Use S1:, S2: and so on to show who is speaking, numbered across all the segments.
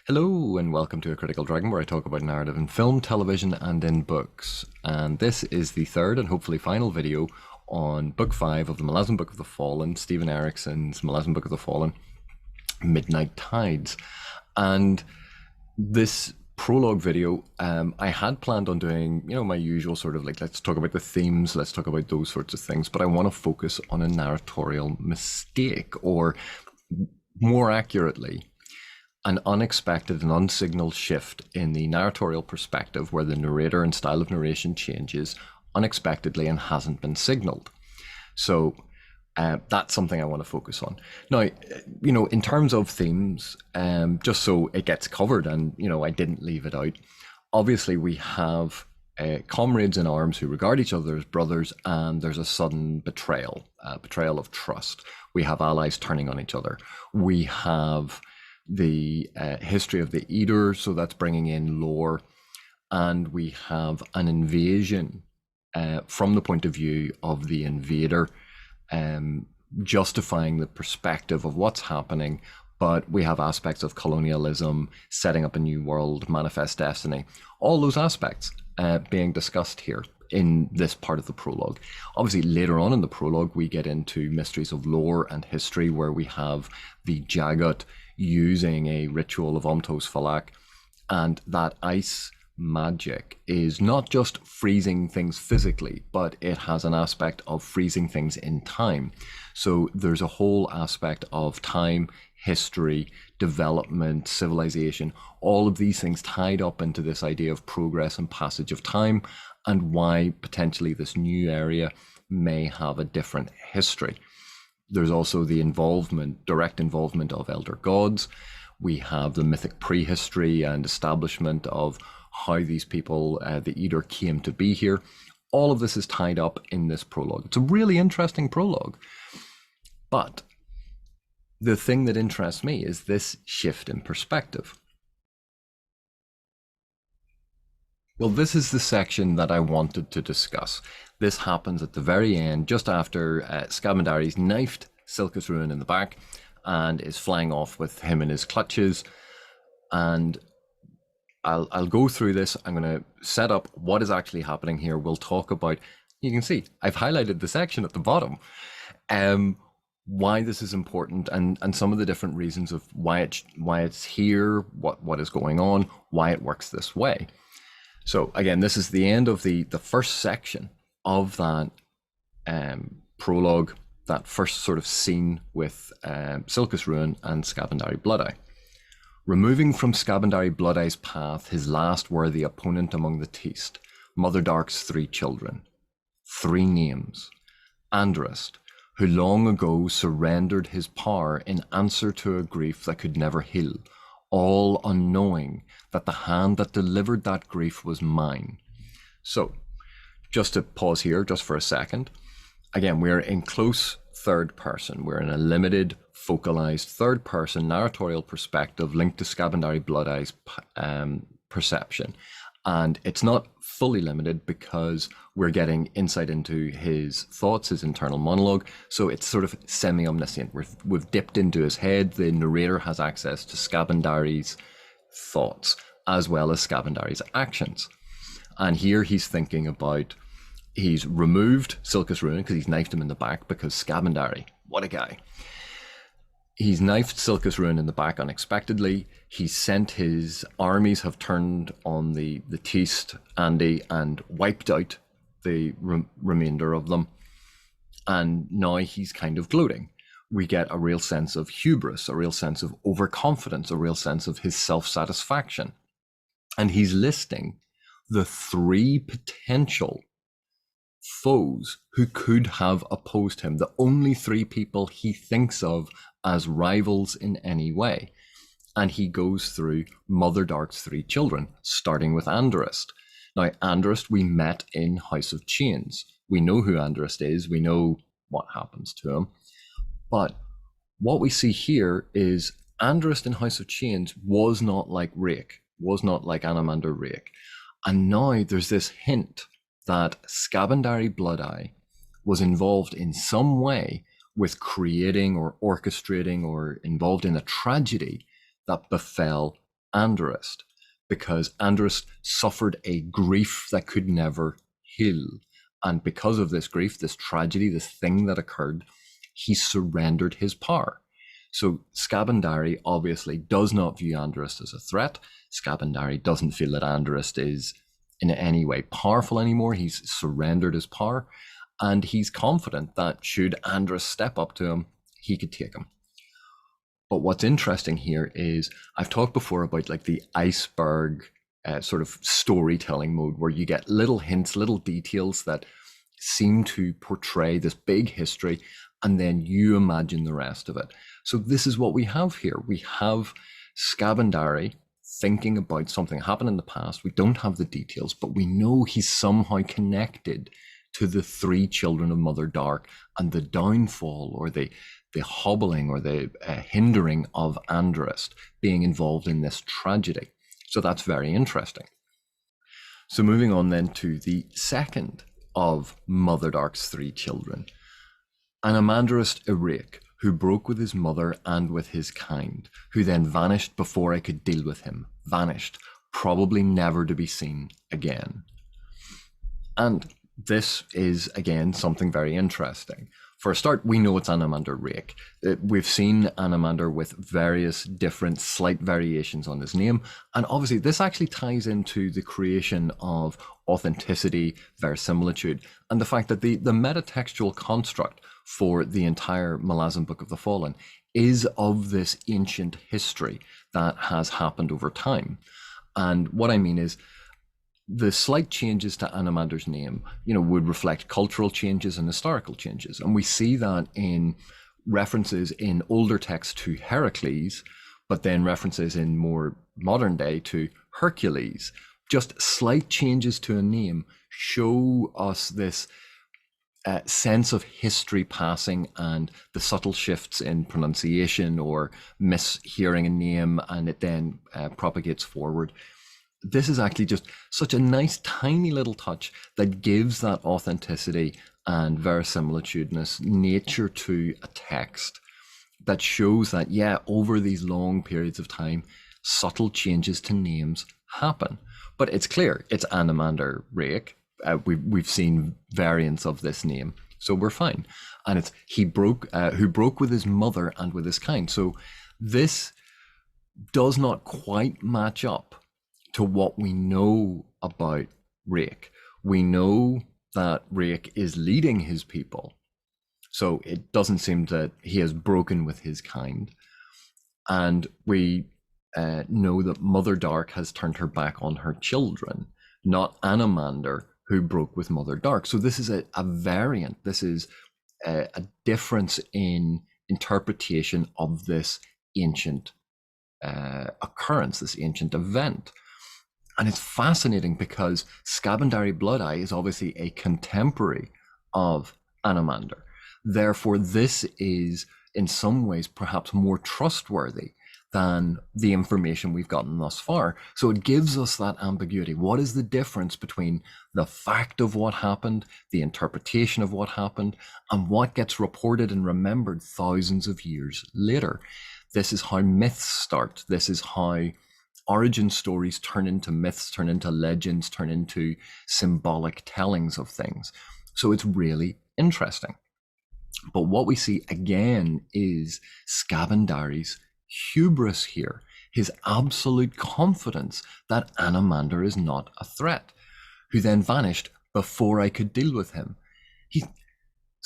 S1: Hello and welcome to A Critical Dragon, where I talk about narrative in film, television, and in books. And this is the third and hopefully final video on Book 5 of the Malazan Book of the Fallen, Stephen Erikson's Malazan Book of the Fallen, Midnight Tides. And this prologue video, I had planned on doing, my usual sort of like, let's talk about the themes, let's talk about those sorts of things, but I want to focus on a narratorial mistake, or more accurately, an unexpected and unsignaled shift in the narratorial perspective where the narrator and style of narration changes unexpectedly and hasn't been signaled. So that's something I want to focus on. Now, in terms of themes, just so it gets covered and, I didn't leave it out, obviously we have comrades in arms who regard each other as brothers, and there's a sudden betrayal of trust. We have allies turning on each other. We have the history of the Eater, so that's bringing in lore, and we have an invasion from the point of view of the invader, justifying the perspective of what's happening, but we have aspects of colonialism, setting up a new world, manifest destiny, all those aspects being discussed here in this part of the prologue. Obviously, later on in the prologue, we get into mysteries of lore and history, where we have the Jagat using a ritual of Omtos Falak, and that ice magic is not just freezing things physically, but it has an aspect of freezing things in time. So there's a whole aspect of time, history, development, civilization, all of these things tied up into this idea of progress and passage of time, and why potentially this new area may have a different history. There's also the direct involvement of elder gods. We have the mythic prehistory and establishment of how these people, the Eater, came to be here. All of this is tied up in this prologue. It's a really interesting prologue. But the thing that interests me is this shift in perspective. Well, this is the section that I wanted to discuss. This happens at the very end, just after Scabandari's knifed Silkus Ruin in the back and is flying off with him in his clutches. And I'll go through this. I'm going to set up what is actually happening here. We'll talk about, you can see, I've highlighted the section at the bottom, why this is important, and some of the different reasons of why it's here, what is going on, why it works this way. So again, this is the end of the first section of that prologue, that first sort of scene with Silkus Ruin and Scabandari Bloodeye. Removing from Scabandari Bloodeye's path his last worthy opponent among the Tiste, Mother Dark's 3 children. 3 names. Andrast, who long ago surrendered his power in answer to a grief that could never heal, all unknowing that the hand that delivered that grief was mine. So, just to pause here just for a second, again, we're in close third person. We're in a limited, focalized third person narratorial perspective linked to Scabandari Bloodeye's perception. And it's not fully limited because we're getting insight into his thoughts, his internal monologue. So it's sort of semi-omniscient. We've dipped into his head. The narrator has access to Scabandari's thoughts as well as Scabandari's actions. And here he's thinking about, he's removed Silkus Ruin because he's knifed him in the back, because Scabandari, what a guy. He's knifed Silkus Ruin in the back unexpectedly. He's sent his armies, have turned on the Tiste Andii and wiped out the remainder of them. And now he's kind of gloating. We get a real sense of hubris, a real sense of overconfidence, a real sense of his self-satisfaction. And he's listing the 3 potential foes who could have opposed him, the only 3 people he thinks of as rivals in any way. And he goes through Mother Dark's 3 children, starting with Andrast. Now, Andrast we met in House of Chains. We know who Andrast is, we know what happens to him. But what we see here is Andrast in House of Chains was not like Rake, was not like Anamander Rake. And now there's this hint that Scabandari Bloodeye was involved in some way with creating or orchestrating or involved in a tragedy that befell Andarist, because Andarist suffered a grief that could never heal. And because of this grief, this tragedy, this thing that occurred, he surrendered his power. So Scabandari obviously does not view Andarist as a threat. Scabandari doesn't feel that Andarist is in any way powerful anymore. He's surrendered his power, and he's confident that should Andarist step up to him, he could take him. But what's interesting here is I've talked before about like the iceberg sort of storytelling mode, where you get little hints, little details that seem to portray this big history, and then you imagine the rest of it. So this is what we have here. We have Scabandari thinking about something happened in the past. We don't have the details, but we know he's somehow connected to the three children of Mother Dark and the downfall, or the hobbling, or the hindering of Andarist being involved in this tragedy. So that's very interesting. So moving on then to the second of Mother Dark's three children, Anamandarist Erek, who broke with his mother and with his kind, who then vanished before I could deal with him. Vanished, probably never to be seen again. And this is, again, something very interesting. For a start, we know it's Anamander Rake. We've seen Anamander with various different slight variations on his name. And obviously, this actually ties into the creation of authenticity, verisimilitude, and the fact that the metatextual construct for the entire Malazan Book of the Fallen is of this ancient history that has happened over time. And what I mean is, the slight changes to Anamander's name, would reflect cultural changes and historical changes. And we see that in references in older texts to Heracles, but then references in more modern day to Hercules. Just slight changes to a name show us this sense of history passing, and the subtle shifts in pronunciation or mishearing a name, and it then propagates forward. This is actually just such a nice, tiny little touch that gives that authenticity and verisimilitudeness nature to a text, that shows that, over these long periods of time, subtle changes to names happen. But it's clear it's Anamander Rake. We've seen variants of this name, so we're fine. And it's who broke with his mother and with his kind. So this does not quite match up to what we know about Rake. We know that Rake is leading his people, so it doesn't seem that he has broken with his kind. And we know that Mother Dark has turned her back on her children, not Anamander, who broke with Mother Dark. So this is a variant. This is a difference in interpretation of this ancient occurrence, this ancient event. And it's fascinating because Scabandari Bloodeye is obviously a contemporary of Anamander. Therefore, this is in some ways perhaps more trustworthy than the information we've gotten thus far. So it gives us that ambiguity. What is the difference between the fact of what happened, the interpretation of what happened, and what gets reported and remembered thousands of years later? This is how myths start. This is how origin stories turn into myths, turn into legends, turn into symbolic tellings of things. So it's really interesting. But what we see again is Scabandari's hubris here, his absolute confidence that Anamander is not a threat, who then vanished before I could deal with him.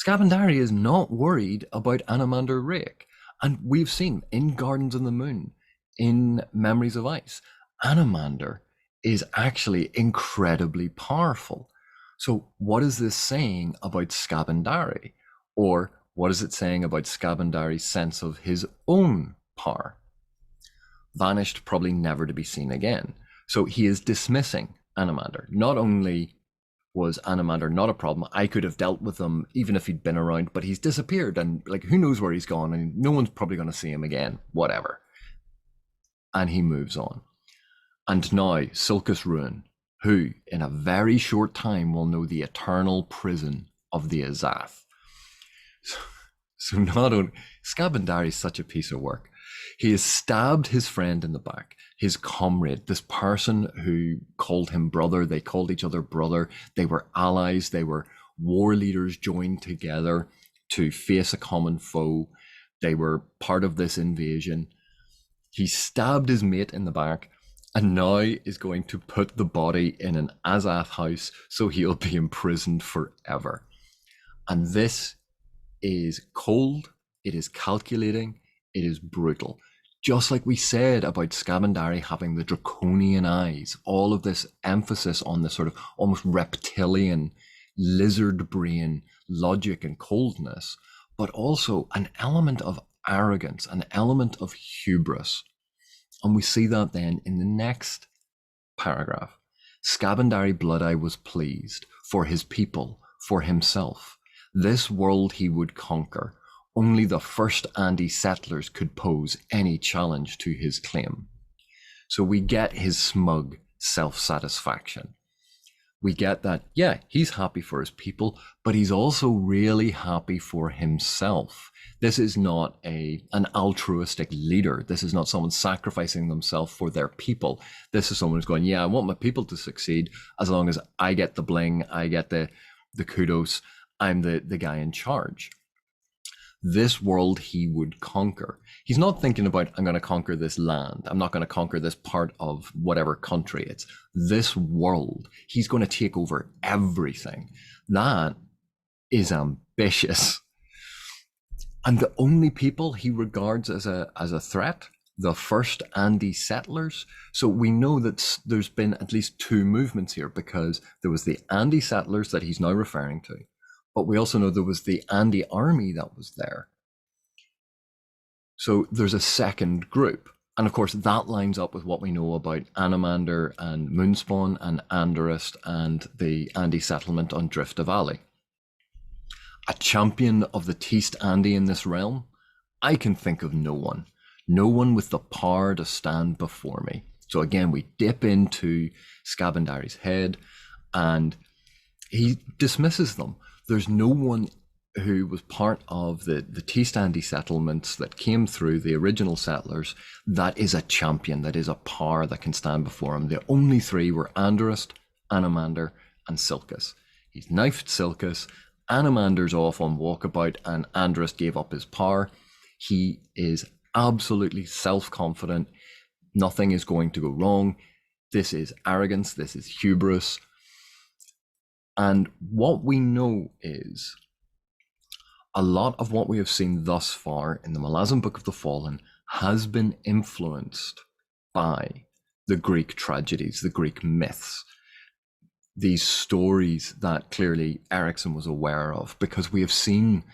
S1: Scabandari is not worried about Anamander Rake. And we've seen in Gardens of the Moon, in Memories of Ice, Anamander is actually incredibly powerful. So what is this saying about Scabandari? Or what is it saying about Scabandari's sense of his own power? Vanished, probably never to be seen again. So he is dismissing Anamander. Not only was Anamander not a problem, I could have dealt with him even if he'd been around, but he's disappeared, and who knows where he's gone, and no one's probably going to see him again, whatever. And he moves on. And now Silkus Ruin, who in a very short time will know the eternal prison of the Azath. So not only Scabandari is such a piece of work. He has stabbed his friend in the back, his comrade, this person who called him brother. They called each other brother. They were allies. They were war leaders joined together to face a common foe. They were part of this invasion. He stabbed his mate in the back and now is going to put the body in an Azath house so he'll be imprisoned forever. And this is cold, it is calculating, it is brutal. Just like we said about Scabandari having the draconian eyes, all of this emphasis on this sort of almost reptilian, lizard brain logic and coldness, but also an element of arrogance, an element of hubris. And we see that then in the next paragraph. Scabandari Bloodeye was pleased for his people, for himself. This world he would conquer. Only the first Andii settlers could pose any challenge to his claim. So we get his smug self-satisfaction. We get that, yeah, he's happy for his people, but he's also really happy for himself. This is not an altruistic leader. This is not someone sacrificing themselves for their people. This is someone who's going, yeah, I want my people to succeed as long as I get the bling, I get the kudos, I'm the guy in charge. This world he would conquer. He's not thinking about, I'm going to conquer this land. I'm not going to conquer this part of whatever country it's. This world. He's going to take over everything. That is ambitious. And the only people he regards as a threat, the first Andii settlers. So we know that there's been at least two movements here, because there was the Andii settlers that he's now referring to. But we also know there was the Andii army that was there. So there's a second group. And of course, that lines up with what we know about Anomander and Moonspawn and Andarist and the Andii settlement on Drifta Valley. A champion of the Tiste Andii in this realm? I can think of no one. No one with the power to stand before me. So again, we dip into Scabandari's head and he dismisses them. There's no one who was part of the Tiste Andii settlements that came through the original settlers that is a champion, that is a power that can stand before him. The only three were Andarist, Anomander, and Silkus. He's knifed Silkus, Anomander's off on walkabout, and Andarist gave up his power. He is absolutely self-confident. Nothing is going to go wrong. This is arrogance, this is hubris. And what we know is a lot of what we have seen thus far in the Malazan Book of the Fallen has been influenced by the Greek tragedies, the Greek myths, these stories that clearly Erikson was aware of, because we have seen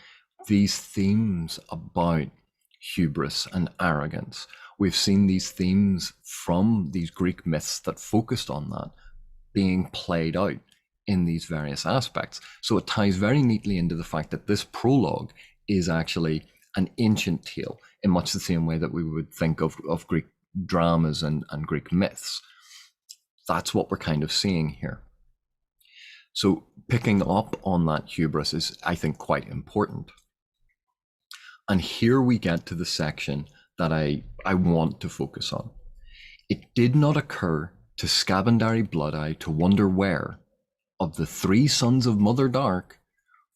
S1: these themes about hubris and arrogance. We've seen these themes from these Greek myths that focused on that being played out in these various aspects. So it ties very neatly into the fact that this prologue is actually an ancient tale in much the same way that we would think of Greek dramas and Greek myths. That's what we're kind of seeing here. So picking up on that hubris is, I think, quite important. And here we get to the section that I want to focus on. It did not occur to Scabandari Bloodeye to wonder where, of the three sons of Mother Dark,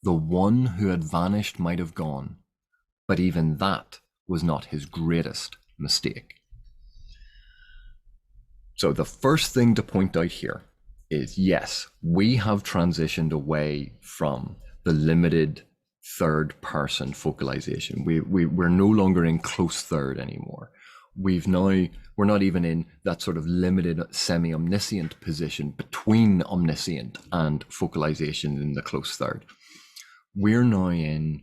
S1: the one who had vanished might have gone, but even that was not his greatest mistake. So the first thing to point out here is, yes, we have transitioned away from the limited third person focalization. We're no longer in close third anymore. We're not even in that sort of limited semi-omniscient position between omniscient and focalization in the close third. We're now in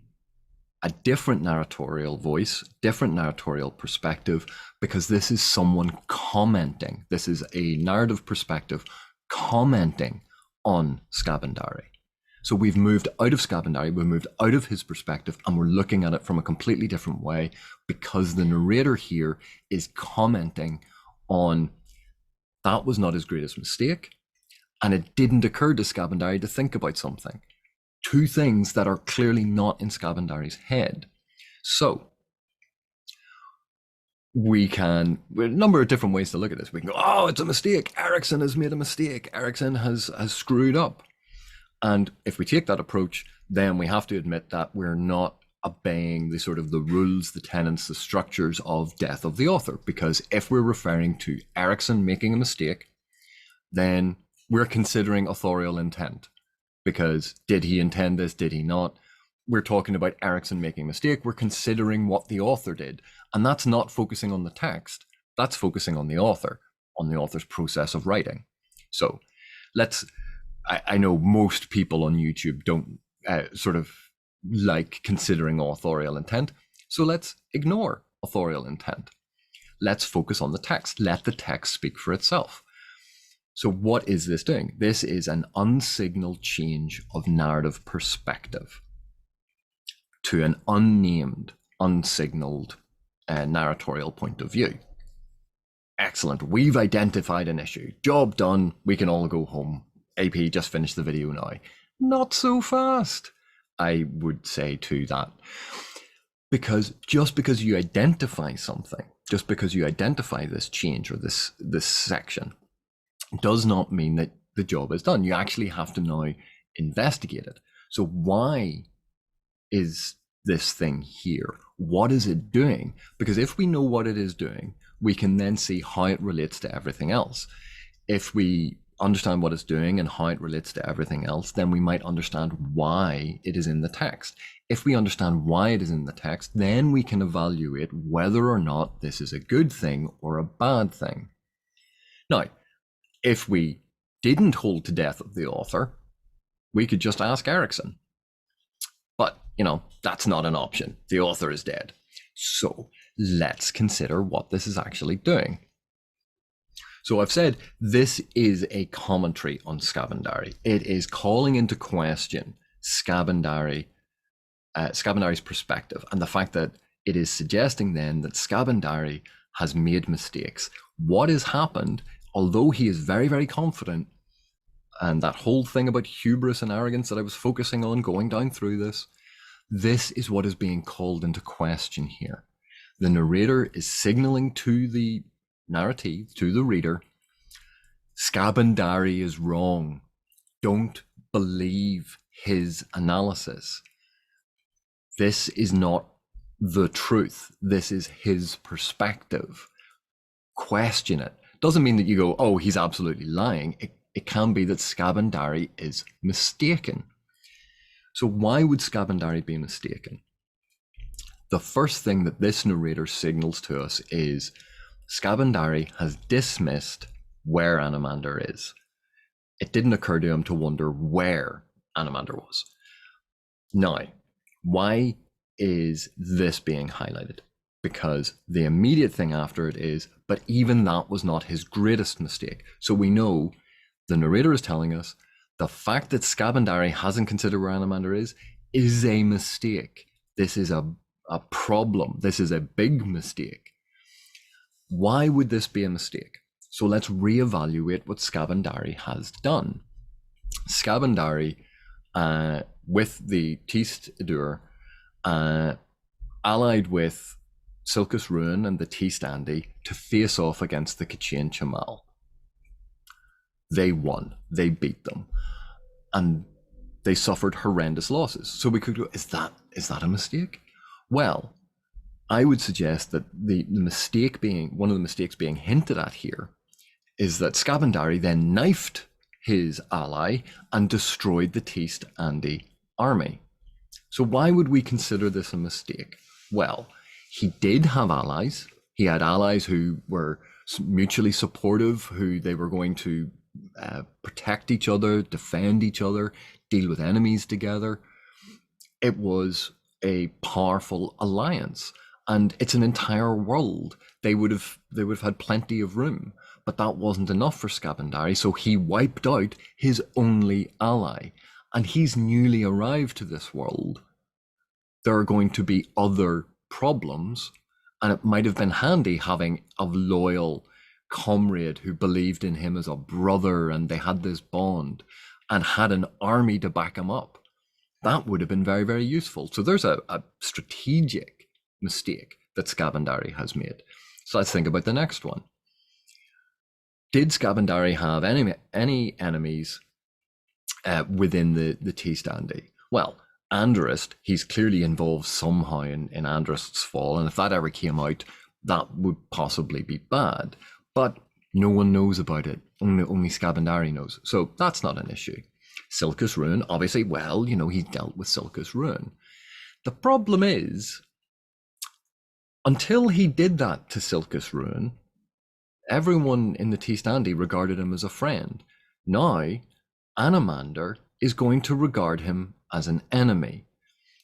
S1: a different narratorial voice, different narratorial perspective, because this is someone commenting. This is a narrative perspective commenting on Scabandari. So we've moved out of Scabandari, we've moved out of his perspective, and we're looking at it from a completely different way, because the narrator here is commenting on that was not his greatest mistake, and it didn't occur to Scabandari to think about something. Two things that are clearly not in Scabandari's head. So we can, a number of different ways to look at this. We can go, oh, it's a mistake. Erikson has made a mistake. Erikson has screwed up. And if we take that approach, then we have to admit that we're not obeying the sort of the rules, the tenets, the structures of death of the author. Because if we're referring to Erikson making a mistake, then we're considering authorial intent. Because did he intend this? Did he not? We're talking about Erikson making a mistake. We're considering what the author did. And that's not focusing on the text. That's focusing on the author's process of writing. So let's, I know most people on YouTube don't sort of like considering authorial intent. So let's ignore authorial intent. Let's focus on the text. Let the text speak for itself. So what is this doing? This is an unsignaled change of narrative perspective to an unnamed, unsignaled narratorial point of view. Excellent. We've identified an issue. Job done. We can all go home. AP, just finished the video now. Not so fast, I would say to that. Because just because you identify something, just because you identify this change or this section, does not mean that the job is done. You actually have to now investigate it. So why is this thing here? What is it doing? Because if we know what it is doing, we can then see how it relates to everything else. If we understand what it's doing and how it relates to everything else, then we might understand why it is in the text. If we understand why it is in the text, then we can evaluate whether or not this is a good thing or a bad thing. Now, if we didn't hold to death of the author, we could just ask Erikson. But, that's not an option. The author is dead. So let's consider what this is actually doing. So I've said this is a commentary on Scabandari. It is calling into question Scabandari's perspective, and the fact that it is suggesting then that Scabandari has made mistakes. What has happened, although he is very, very confident, and that whole thing about hubris and arrogance that I was focusing on going down through this is what is being called into question here. The narrator is signaling to the narrative, to the reader, Scabandari is wrong. Don't believe his analysis. This is not the truth. This is his perspective. Question it. Doesn't mean that you go, oh, he's absolutely lying. It can be that Scabandari is mistaken. So why would Scabandari be mistaken? The first thing that this narrator signals to us is Scabandari has dismissed where Anomander is. It didn't occur to him to wonder where Anomander was. Now, why is this being highlighted? Because the immediate thing after it is, but even that was not his greatest mistake. So we know the narrator is telling us the fact that Scabandari hasn't considered where Anomander is a mistake. This is a problem. This is a big mistake. Why would this be a mistake? So let's reevaluate what Scabandari has done. Scabandari, with the Tiste Andii, allied with Silkus Ruin and the Tiste Andii to face off against the Kachin Chamal. They won. They beat them. And they suffered horrendous losses. So we could go, is that a mistake? Well, I would suggest that the mistake being, one of the mistakes being hinted at here is that Scabandari then knifed his ally and destroyed the Tiste Andii army. So why would we consider this a mistake? Well, he did have allies. He had allies who were mutually supportive, who they were going to protect each other, defend each other, deal with enemies together. It was a powerful alliance, and it's an entire world. They would have had plenty of room, but that wasn't enough for Scabandari, so he wiped out his only ally, and he's newly arrived to this world. There are going to be other problems, and it might have been handy having a loyal comrade who believed in him as a brother, and they had this bond and had an army to back him up. That would have been very, very useful. So there's a strategic mistake that Scabandari has made. So let's think about the next one. Did Scabandari have any enemies within the Tiste Andii? Well, Andrast, he's clearly involved somehow in Andrast's fall, and if that ever came out, that would possibly be bad. But no one knows about it. Only Scabandari knows. So that's not an issue. Silkus Rune, obviously, well, he dealt with Silkus Rune. The problem is, until he did that to Silkus Rune, everyone in the Tiste Andii regarded him as a friend. Now, Anamander is going to regard him as an enemy.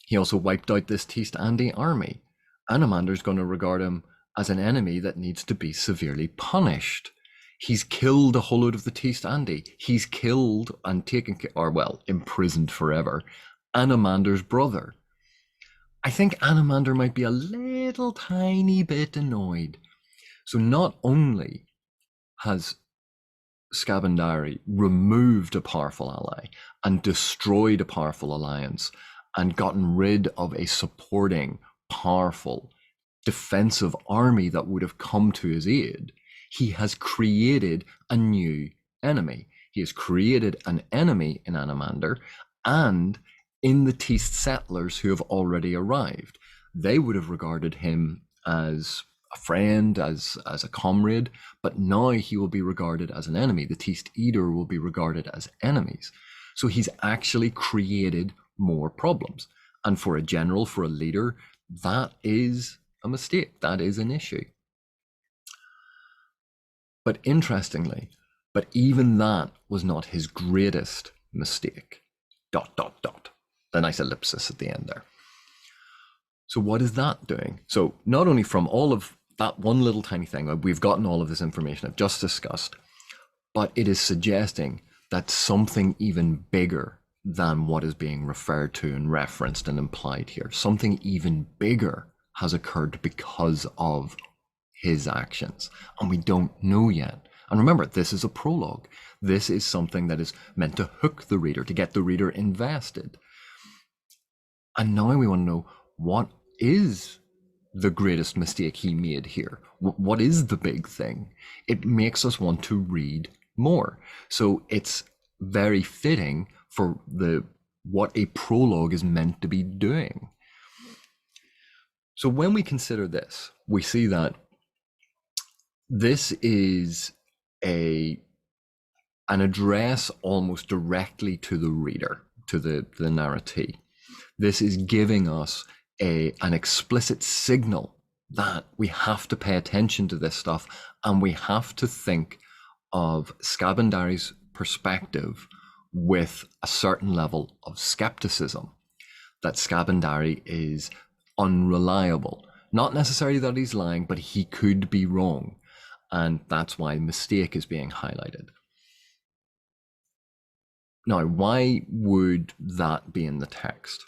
S1: He also wiped out this Tiste Andii army. Anamander is going to regard him as an enemy that needs to be severely punished. He's killed a whole load of the Tiste Andii. He's killed and imprisoned forever, Anamander's brother. I think Anamander might be a little tiny bit annoyed. So not only has Scabandari removed a powerful ally and destroyed a powerful alliance and gotten rid of a supporting, powerful, defensive army that would have come to his aid, he has created a new enemy. He has created an enemy in Anamander and in the Tiste settlers who have already arrived. They would have regarded him as a friend, as a comrade, but now he will be regarded as an enemy. The Tiste Eater will be regarded as enemies. So he's actually created more problems. And for a general, for a leader, that is a mistake. That is an issue. But interestingly, even that was not his greatest mistake. ... The nice ellipsis at the end there. So what is that doing? So not only from all of that one little tiny thing, we've gotten all of this information I've just discussed, but it is suggesting that something even bigger than what is being referred to and referenced and implied here, something even bigger has occurred because of his actions, and we don't know yet. And remember, this is a prologue. This is something that is meant to hook the reader, to get the reader invested. And now we want to know, what is the greatest mistake he made here? What is the big thing? It makes us want to read more. So it's very fitting for what a prologue is meant to be doing. So when we consider this, we see that this is an address almost directly to the reader, to the narratee. This is giving us an explicit signal that we have to pay attention to this stuff, and we have to think of Scabandari's perspective with a certain level of skepticism, that Scabandari is unreliable. Not necessarily that he's lying, but he could be wrong, and that's why mistake is being highlighted. Now, why would that be in the text?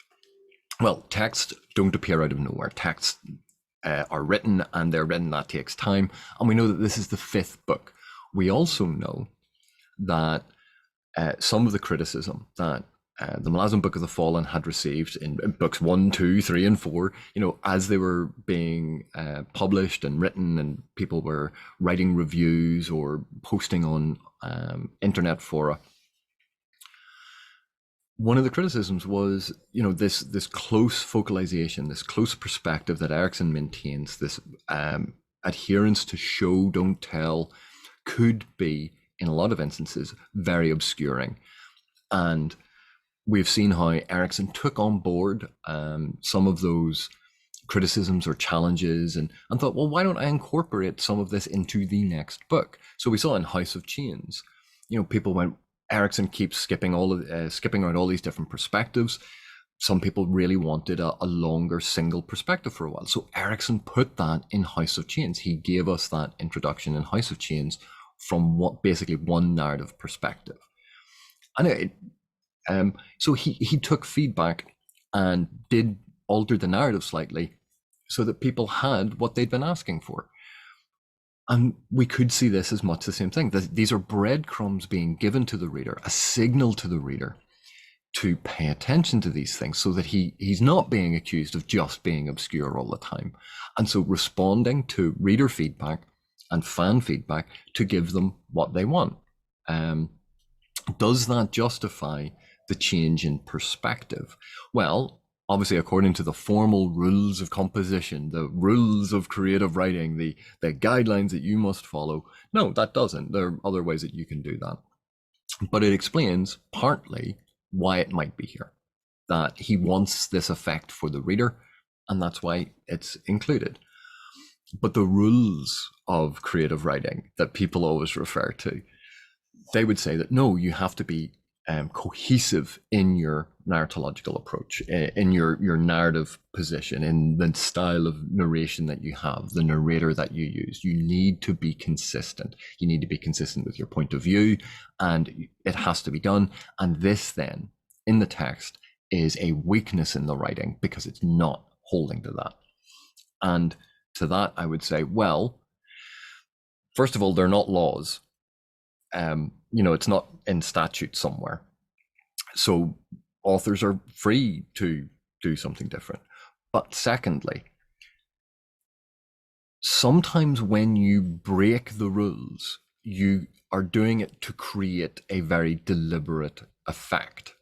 S1: Well, texts don't appear out of nowhere. Texts are written, and they're written, that takes time. And we know that this is the 5th book. We also know that some of the criticism that the Malazan Book of the Fallen had received in books 1, 2, 3, and 4, as they were being published and written, and people were writing reviews or posting on internet fora, one of the criticisms was, this close focalization, this close perspective that Erikson maintains, this adherence to show, don't tell, could be, in a lot of instances, very obscuring. And we've seen how Erikson took on board some of those criticisms or challenges and thought, well, why don't I incorporate some of this into the next book? So we saw in House of Chains, people went, Erikson keeps skipping around all these different perspectives. Some people really wanted a longer single perspective for a while. So Erikson put that in House of Chains. He gave us that introduction in House of Chains from basically one narrative perspective. And so he took feedback and did alter the narrative slightly so that people had what they'd been asking for. And we could see this as much the same thing. These are breadcrumbs being given to the reader, a signal to the reader. to pay attention to these things so that he's not being accused of just being obscure all the time. And so responding to reader feedback and fan feedback to give them what they want. Does that justify the change in perspective? Well, obviously, according to the formal rules of composition, the rules of creative writing, the guidelines that you must follow, no, that doesn't. There are other ways that you can do that. But it explains partly why it might be here, that he wants this effect for the reader, and that's why it's included. But the rules of creative writing that people always refer to, they would say that no, you have to be cohesive in your narratological approach, in your narrative position, in the style of narration that you have, the narrator that you use. You need to be consistent. You need to be consistent with your point of view, and it has to be done. And this then, in the text, is a weakness in the writing because it's not holding to that. And to that, I would say, well, first of all, they're not laws. It's not in statute somewhere. So authors are free to do something different. But secondly, sometimes when you break the rules, you are doing it to create a very deliberate effect.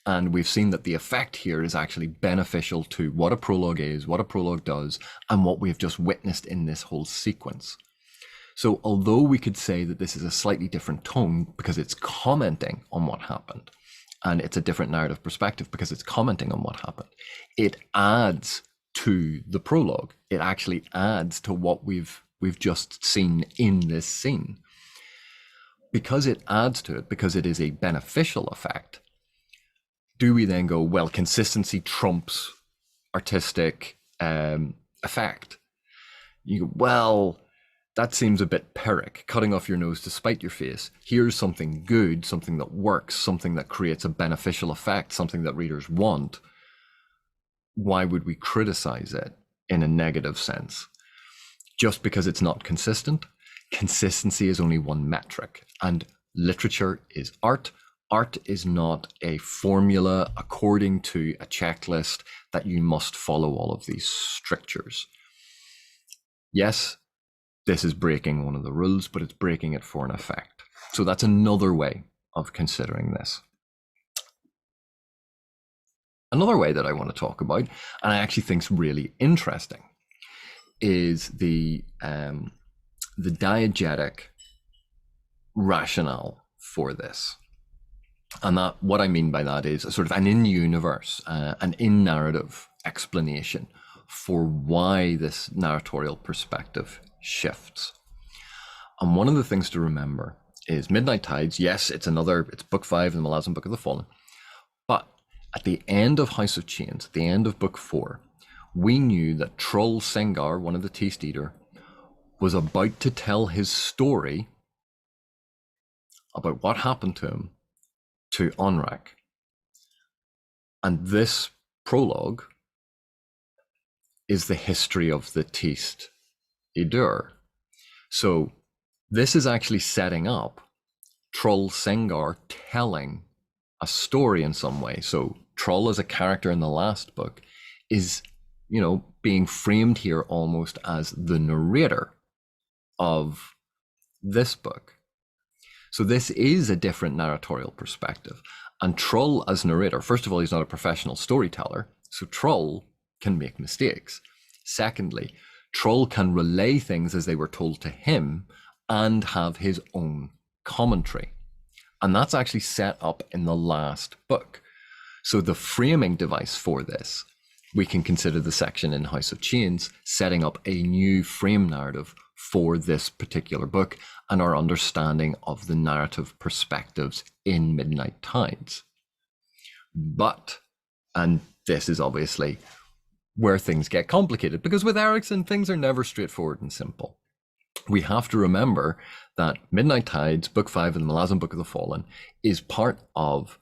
S1: And we've seen that the effect here is actually beneficial to what a prologue is, what a prologue does, and what we've just witnessed in this whole sequence. So although we could say that this is a slightly different tone because it's commenting on what happened, and it's a different narrative perspective because it's commenting on what happened, it adds to the prologue. It actually adds to what we've just seen in this scene. Because it adds to it, because it is a beneficial effect, do we then go, well, consistency trumps artistic effect? You go, well, that seems a bit Pyrrhic, cutting off your nose to spite your face. Here's something good, something that works, something that creates a beneficial effect, something that readers want. Why would we criticize it in a negative sense? Just because it's not consistent? Consistency is only one metric, and literature is art. Art is not a formula according to a checklist that you must follow all of these strictures. Yes, this is breaking one of the rules, but it's breaking it for an effect. So that's another way of considering this. Another way that I want to talk about, and I actually think is really interesting, is the diegetic rationale for this. And that, what I mean by that is a sort of an in-universe, an in-narrative explanation for why this narratorial perspective shifts. And one of the things to remember is Midnight Tides, yes, it's book 5 in the Malazan Book of the Fallen, but at the end of House of Chains, at the end of book 4, we knew that Troll Sengar, one of the Tiste Andii, was about to tell his story about what happened to him to Onrak. And this prologue is the history of the Tiste Andii. So this is actually setting up Troll Sengar telling a story in some way. So Troll as a character in the last book is, being framed here almost as the narrator of this book. So this is a different narratorial perspective. And Troll as narrator, first of all, he's not a professional storyteller, so Troll can make mistakes. Secondly, Troll can relay things as they were told to him and have his own commentary. And that's actually set up in the last book. So the framing device for this, we can consider the section in House of Chains setting up a new frame narrative for this particular book and our understanding of the narrative perspectives in Midnight Tides. But, and this is obviously where things get complicated, because with Erikson, things are never straightforward and simple. We have to remember that Midnight Tides, book 5 in the Malazan Book of the Fallen, is part of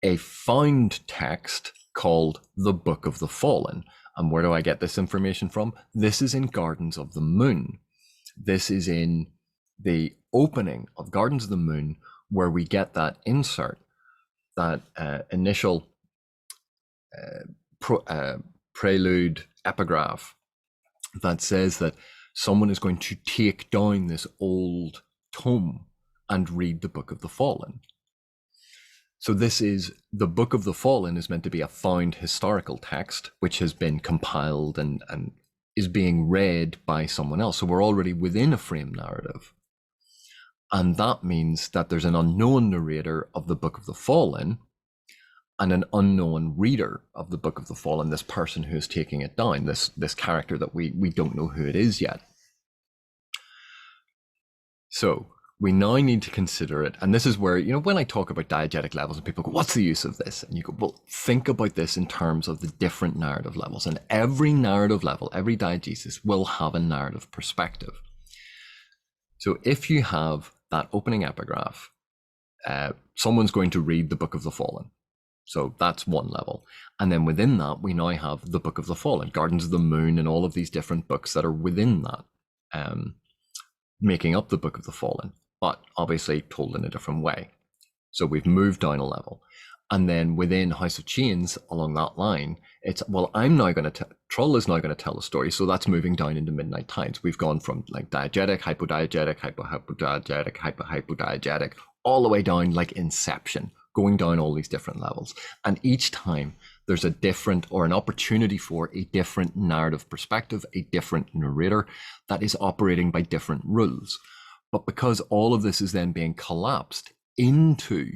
S1: a found text called the Book of the Fallen. And where do I get this information from? This is in Gardens of the Moon. This is in the opening of Gardens of the Moon, where we get that insert that initial prelude epigraph that says that someone is going to take down this old tome and read the Book of the Fallen. So this is, the Book of the Fallen is meant to be a found historical text which has been compiled and is being read by someone else. So we're already within a frame narrative. And that means that there's an unknown narrator of the Book of the Fallen and an unknown reader of the Book of the Fallen, this person who is taking it down, this character that we don't know who it is yet. So we now need to consider it, and this is where, when I talk about diegetic levels and people go, what's the use of this? And you go, well, think about this in terms of the different narrative levels, and every narrative level, every diegesis will have a narrative perspective. So if you have that opening epigraph, someone's going to read the Book of the Fallen. So that's one level. And then within that, we now have the Book of the Fallen, Gardens of the Moon, and all of these different books that are within that, making up the Book of the Fallen, but obviously told in a different way. So we've moved down a level. And then within House of Chains, along that line, it's, well, I'm now going to, Trull is now going to tell a story. So that's moving down into Midnight Tides. We've gone from like diegetic, hypodiegetic, hypodiegetic, hypodiegetic, all the way down like Inception, going down all these different levels. And each time there's a different, or an opportunity for a different narrative perspective, a different narrator that is operating by different rules. But because all of this is then being collapsed into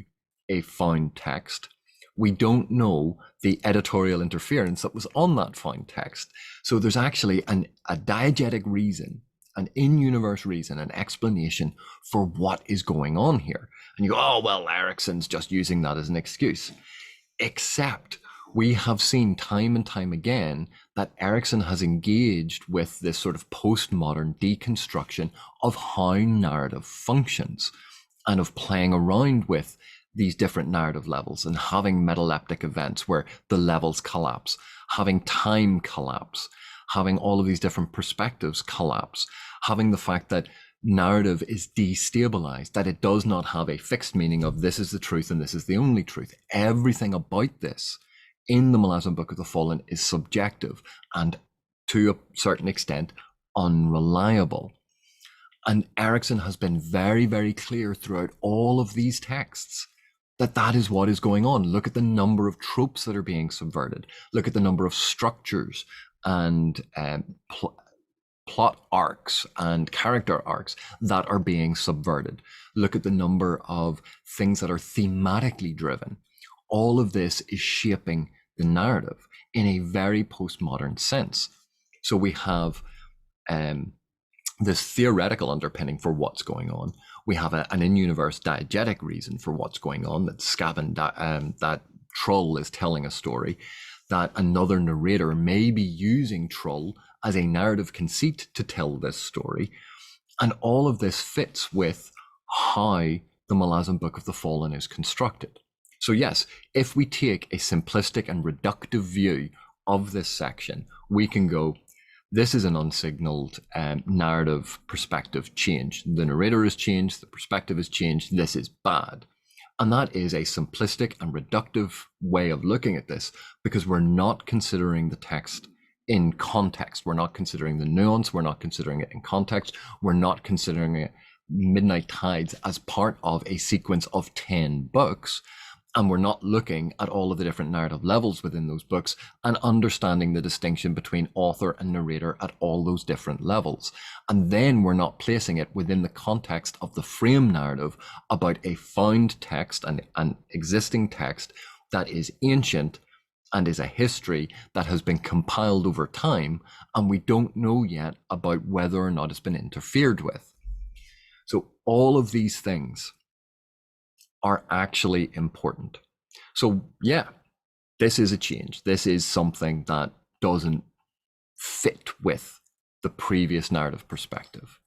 S1: a found text, we don't know the editorial interference that was on that found text. So there's actually a diegetic reason, an in-universe reason, an explanation for what is going on here. And you go, oh, well, Erikson's just using that as an excuse. Except we have seen time and time again that Erikson has engaged with this sort of postmodern deconstruction of how narrative functions and of playing around with these different narrative levels and having metaleptic events where the levels collapse, having time collapse, having all of these different perspectives collapse, having the fact that narrative is destabilized, that it does not have a fixed meaning of this is the truth and this is the only truth. Everything about this in the Malazan Book of the Fallen is subjective and to a certain extent unreliable. And Erikson has been very, very clear throughout all of these texts that that is what is going on. Look at the number of tropes that are being subverted. Look at the number of structures and plot arcs and character arcs that are being subverted. Look at the number of things that are thematically driven. All of this is shaping the narrative in a very postmodern sense. So we have this theoretical underpinning for what's going on. We have an in-universe diegetic reason for what's going on, that that Trull is telling a story, that another narrator may be using Trull as a narrative conceit to tell this story. And all of this fits with how the Malazan Book of the Fallen is constructed. So yes, if we take a simplistic and reductive view of this section, we can go, this is an unsignaled narrative perspective change. The narrator has changed, the perspective has changed, this is bad. And that is a simplistic and reductive way of looking at this, because we're not considering the text in context. We're not considering the nuance, we're not considering it in context, we're not considering it Midnight Tides as part of a sequence of 10 books. And we're not looking at all of the different narrative levels within those books and understanding the distinction between author and narrator at all those different levels. And then we're not placing it within the context of the frame narrative about a found text and an existing text that is ancient and is a history that has been compiled over time, and we don't know yet about whether or not it's been interfered with. So all of these things are actually important. So yeah, this is a change. This is something that doesn't fit with the previous narrative perspective.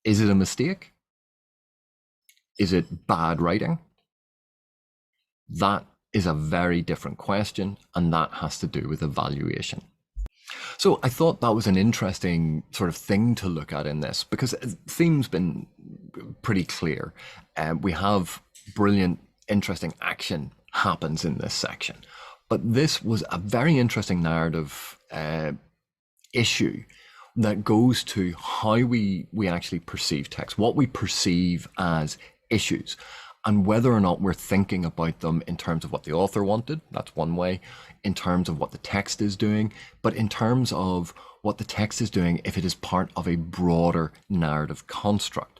S1: Is it a mistake? Is it bad writing? That is a very different question, and that has to do with evaluation. So I thought that was an interesting sort of thing to look at in this, because the theme's been pretty clear. We have brilliant interesting action happens in this section. But this was a very interesting narrative issue that goes to how we actually perceive text, what we perceive as issues, and whether or not we're thinking about them in terms of what the author wanted. That's one way, in terms of what the text is doing, but in terms of what the text is doing if it is part of a broader narrative construct.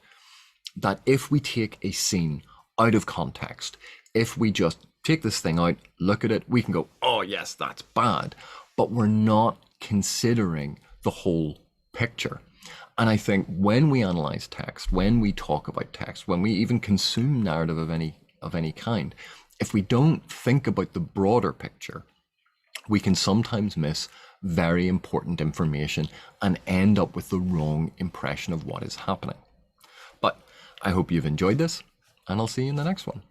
S1: That if we take a scene out of context, if we just take this thing out, look at it, we can go, oh yes, that's bad, but we're not considering the whole picture. And I think when we analyze text, when we talk about text, when we even consume narrative of any kind, if we don't think about the broader picture, we can sometimes miss very important information and end up with the wrong impression of what is happening. But I hope you've enjoyed this, and I'll see you in the next one.